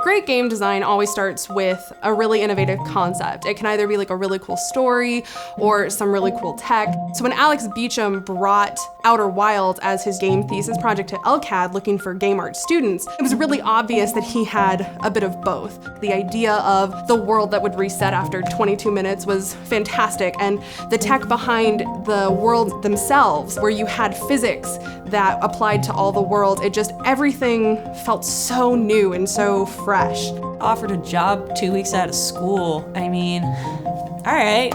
Great game design always starts with a really innovative concept. It can either be like a really cool story or some really cool tech. So when Alex Beecham brought Outer Wilds as his game thesis project to LCAD looking for game art students, it was really obvious that he had a bit of both. The idea of the world that would reset after 22 minutes was fantastic, and the tech behind the worlds themselves, where you had physics that applied to all the worlds, everything felt so new and so fresh. Offered a job 2 weeks out of school. I mean, all right,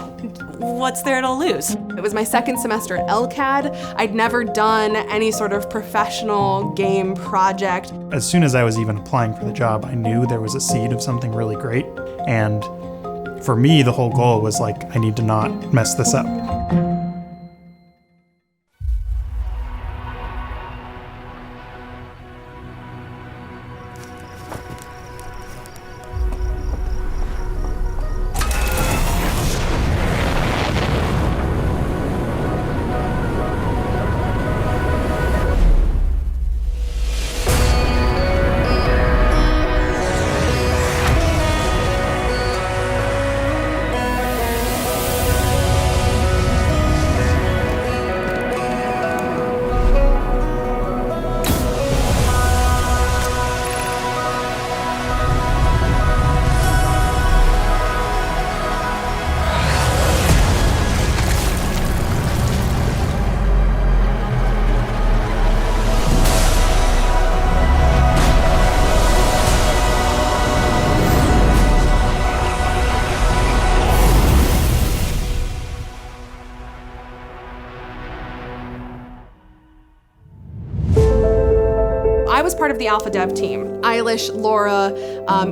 what's there to lose? It was my second semester at LCAD. I'd never done any sort of professional game project. As soon as I was even applying for the job, I knew there was a seed of something really great. And for me, the whole goal was like, I need to not mess this up. I was part of the alpha dev team. Eilish, Laura,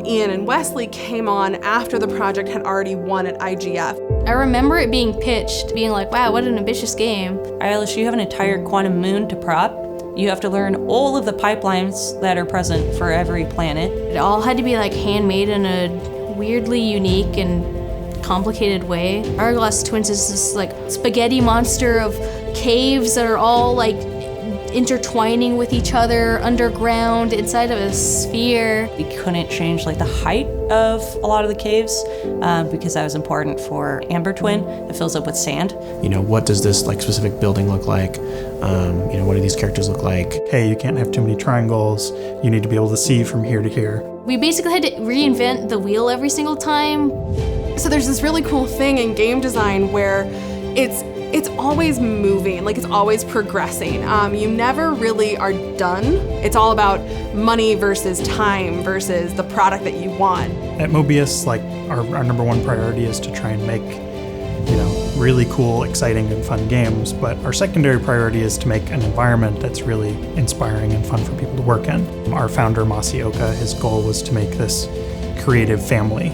Ian, and Wesley came on after the project had already won at IGF. I remember it being pitched, being like, wow, what an ambitious game. Eilish, you have an entire quantum moon to prop. You have to learn all of the pipelines that are present for every planet. It all had to be like handmade in a weirdly unique and complicated way. Hourglass Twins is this like spaghetti monster of caves that are all like intertwining with each other underground inside of a sphere. We couldn't change like the height of a lot of the caves because that was important for Amber Twin. It fills up with sand. You know, what does this like specific building look like? You know, what do these characters look like? Hey, you can't have too many triangles. You need to be able to see from here to here. We basically had to reinvent the wheel every single time. So there's this really cool thing in game design where it's always moving, like it's always progressing. You never really are done. It's all about money versus time versus the product that you want. At Mobius, like our number one priority is to try and make, you know, really cool, exciting, and fun games. But our secondary priority is to make an environment that's really inspiring and fun for people to work in. Our founder, Masioka, his goal was to make this creative family.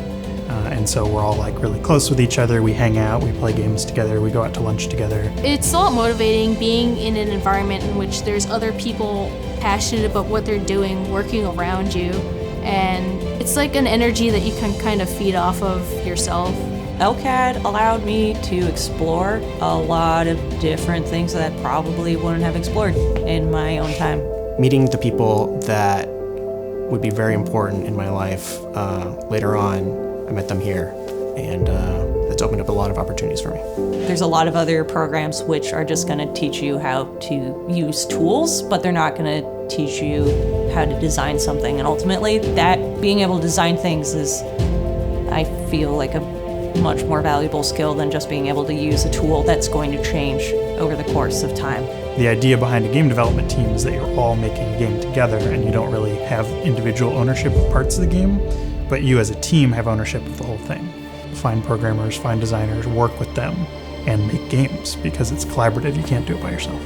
And so we're all like really close with each other. We hang out, we play games together, we go out to lunch together. It's a lot motivating being in an environment in which there's other people passionate about what they're doing, working around you. And it's like an energy that you can kind of feed off of yourself. LCAD allowed me to explore a lot of different things that I probably wouldn't have explored in my own time. Meeting the people that would be very important in my life later on, I met them here, and that's opened up a lot of opportunities for me. There's a lot of other programs which are just going to teach you how to use tools, but they're not going to teach you how to design something. And ultimately, that being able to design things is, I feel like a much more valuable skill than just being able to use a tool that's going to change over the course of time. The idea behind a game development team is that you're all making a game together and you don't really have individual ownership of parts of the game, but you as a team have ownership of the whole thing. Find programmers, find designers, work with them, and make games because it's collaborative. You can't do it by yourself.